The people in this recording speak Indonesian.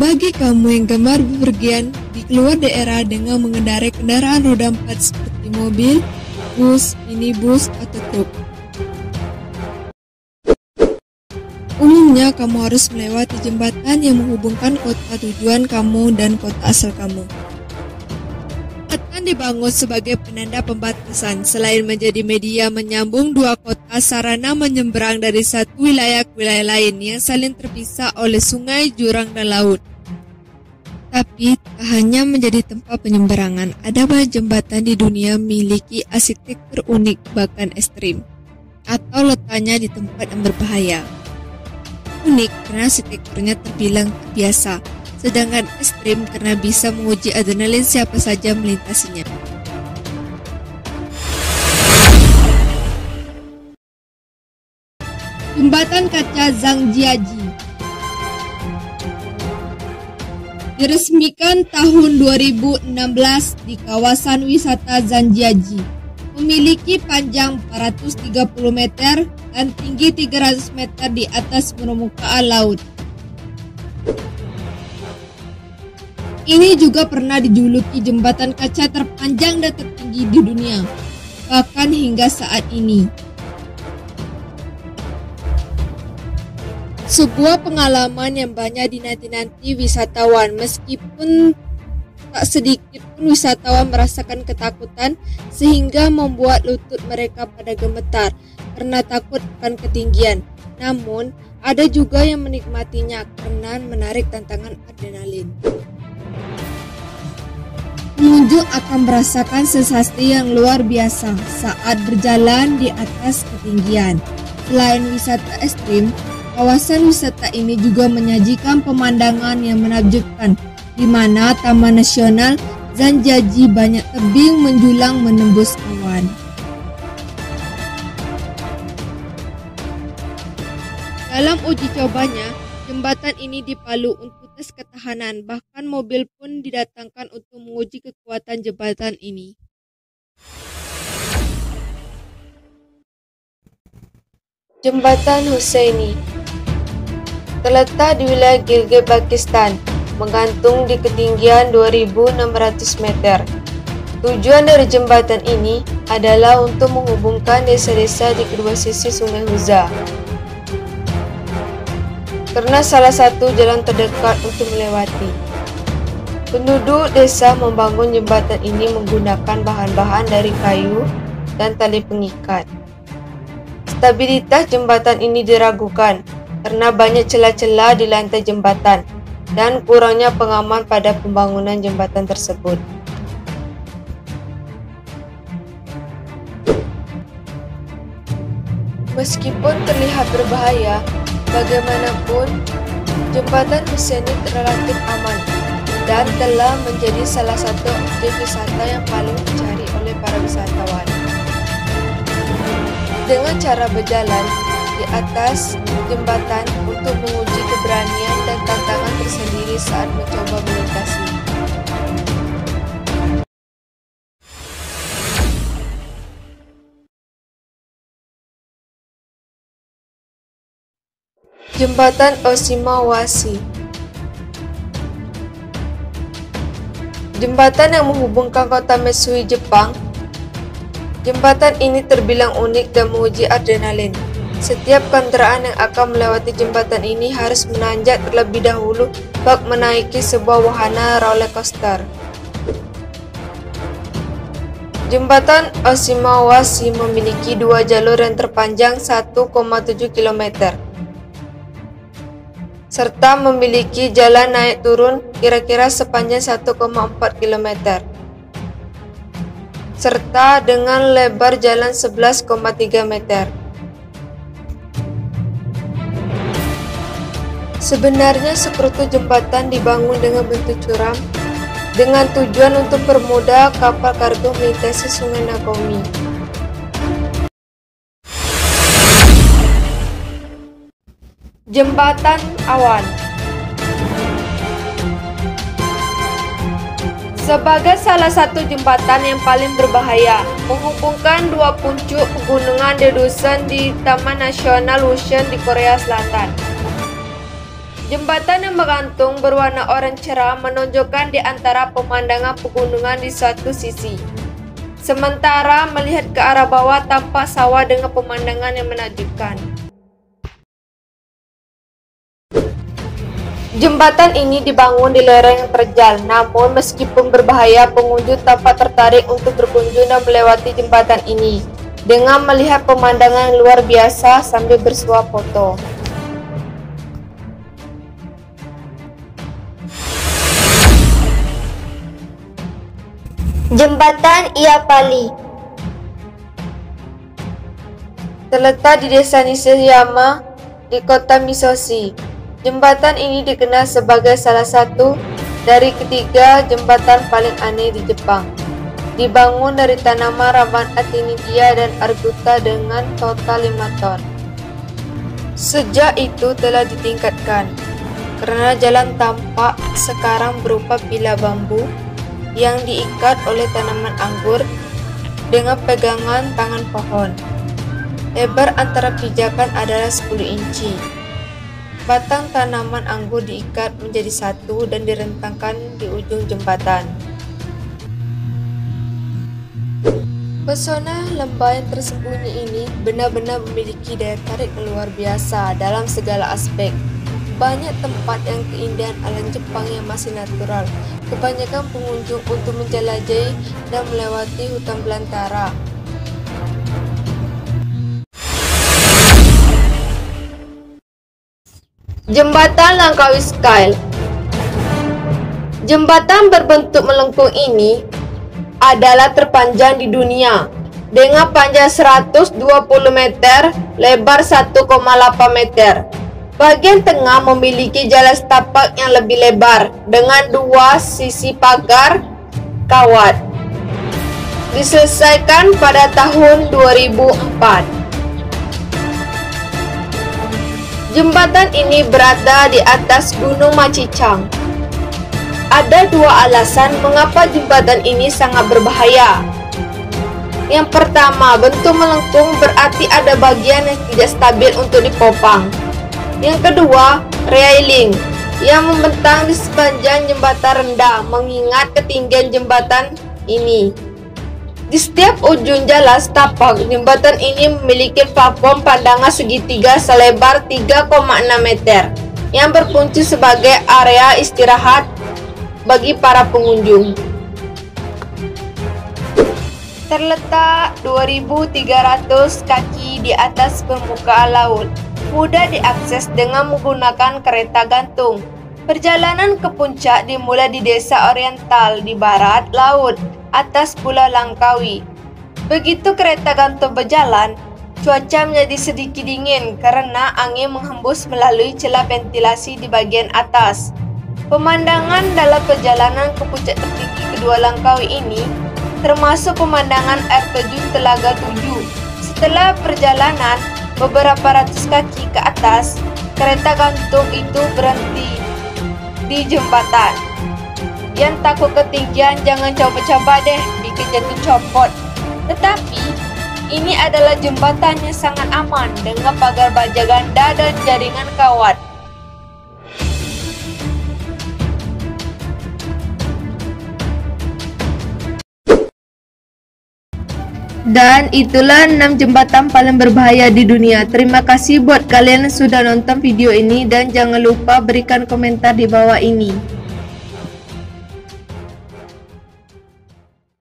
Bagi kamu yang gemar bepergian di keluar daerah dengan mengendarai kendaraan roda 4 seperti mobil, bus, minibus, atau truk, umumnya kamu harus melewati jembatan yang menghubungkan kota tujuan kamu dan kota asal kamu. Jembatan dibangun sebagai penanda pembatasan. Selain menjadi media menyambung dua kota, sarana menyeberang dari satu wilayah ke wilayah lain yang saling terpisah oleh sungai, jurang, dan laut. Tapi tak hanya menjadi tempat penyeberangan, ada banyak jembatan di dunia memiliki arsitektur unik bahkan ekstrim, atau letaknya di tempat yang berbahaya. Unik karena arsitekturnya terbilang tak biasa, sedangkan ekstrim karena bisa menguji adrenalin siapa saja melintasinya. Jembatan kaca Zhangjiajie diresmikan tahun 2016 di kawasan wisata Zhangjiajie. Memiliki panjang 430 meter dan tinggi 300 meter di atas permukaan laut. Ini juga pernah dijuluki jembatan kaca terpanjang dan tertinggi di dunia, bahkan hingga saat ini. Sebuah pengalaman yang banyak dinanti-nanti wisatawan, meskipun tak sedikit pun wisatawan merasakan ketakutan sehingga membuat lutut mereka pada gemetar karena takut akan ketinggian. Namun, ada juga yang menikmatinya karena menarik tantangan adrenalin. Pengunjung akan merasakan sensasi yang luar biasa saat berjalan di atas ketinggian. Selain wisata ekstrim, kawasan wisata ini juga menyajikan pemandangan yang menakjubkan, di mana Taman Nasional Zhangjiajie banyak tebing menjulang menembus awan. Dalam uji cobanya, jembatan ini dipalu untuk tes ketahanan, bahkan mobil pun didatangkan untuk menguji kekuatan jembatan ini. Jembatan Husseini terletak di wilayah Gilgit, Pakistan, menggantung di ketinggian 2.600 meter. Tujuan dari jembatan ini adalah untuk menghubungkan desa-desa di kedua sisi Sungai Huza, karena salah satu jalan terdekat untuk melewati. Penduduk desa membangun jembatan ini menggunakan bahan-bahan dari kayu dan tali pengikat. Stabilitas jembatan ini diragukan karena banyak celah-celah di lantai jembatan dan kurangnya pengaman pada pembangunan jembatan tersebut. Meskipun terlihat berbahaya, bagaimanapun jembatan Husseini relatif aman dan telah menjadi salah satu objek wisata yang paling dicari oleh para wisatawan. Dengan cara berjalan di atas jembatan untuk menguji keberanian dan tantangan tersendiri saat mencoba melintasi. Jembatan Oshima-Washi. Jembatan yang menghubungkan kota Matsui, Jepang. Jembatan ini terbilang unik dan menguji adrenalin. Setiap kendaraan yang akan melewati jembatan ini harus menanjak terlebih dahulu bak menaiki sebuah wahana roller coaster. Jembatan Oshima-Washi memiliki dua jalur yang terpanjang 1,7 km. serta memiliki jalan naik turun kira-kira sepanjang 1,4 km, serta dengan lebar jalan 11,3 meter. Sebenarnya sekutu jembatan dibangun dengan bentuk curam dengan tujuan untuk mempermudah kapal kargo melintasi Sungai Nagomi. Jembatan Awan. Sebagai salah satu jembatan yang paling berbahaya, menghubungkan dua puncak pegunungan Daedosan di Taman Nasional Wushan di Korea Selatan. Jembatan yang menggantung berwarna oranye cerah menonjolkan di antara pemandangan pegunungan di suatu sisi. Sementara melihat ke arah bawah tampak sawah dengan pemandangan yang menakjubkan. Jembatan ini dibangun di lereng yang terjal, namun meskipun berbahaya, pengunjung tampak tertarik untuk berkunjung dan melewati jembatan ini dengan melihat pemandangan yang luar biasa sambil bersuah foto. Jembatan Iapali terletak di desa Nishiyama di kota Misoshi. Jembatan ini dikenal sebagai salah satu dari ketiga jembatan paling aneh di Jepang. Dibangun dari tanaman raban Actinidia dan Arguta dengan total 5 ton. Sejak itu telah ditingkatkan, karena jalan tampak sekarang berupa pilar bambu yang diikat oleh tanaman anggur dengan pegangan tangan pohon. Lebar antara pijakan adalah 10 inci. Batang tanaman anggur diikat menjadi satu dan direntangkan di ujung jembatan. Pesona lembah yang tersembunyi ini benar-benar memiliki daya tarik yang luar biasa dalam segala aspek. Banyak tempat yang keindahan alam Jepang yang masih natural. Kebanyakan pengunjung untuk menjelajahi dan melewati hutan belantara. Jembatan Langkawi Sky. Jembatan berbentuk melengkung ini adalah terpanjang di dunia dengan panjang 120 meter, lebar 1,8 meter. Bagian tengah memiliki jalan setapak yang lebih lebar dengan 2 sisi pagar kawat. Diselesaikan pada tahun 2004. Jembatan ini berada di atas Gunung Macicang. Ada 2 alasan mengapa jembatan ini sangat berbahaya. Yang pertama, bentuk melengkung berarti ada bagian yang tidak stabil untuk dipopang. Yang kedua, railing yang membentang di sepanjang jembatan rendah mengingat ketinggian jembatan ini. Di setiap ujung jalan setapak, jembatan ini memiliki platform pandangan segitiga selebar 3,6 meter yang berfungsi sebagai area istirahat bagi para pengunjung. Terletak 2.300 kaki di atas permukaan laut, mudah diakses dengan menggunakan kereta gantung. Perjalanan ke puncak dimulai di desa oriental di barat laut, atas Pulau Langkawi. Begitu kereta gantung berjalan, cuaca menjadi sedikit dingin karena angin menghembus melalui celah ventilasi di bagian atas. Pemandangan dalam perjalanan ke puncak tertinggi kedua Langkawi ini termasuk pemandangan air terjun Telaga Tujuh. Setelah perjalanan beberapa ratus kaki ke atas, kereta gantung itu berhenti di jembatan. Yang takut ketinggian jangan coba-coba deh bikin jatuh copot. Tetapi ini adalah jembatan yang sangat aman dengan pagar baja ganda dan jaringan kawat. Dan itulah 6 jembatan paling berbahaya di dunia. Terima kasih buat kalian yang sudah nonton video ini dan jangan lupa berikan komentar di bawah ini.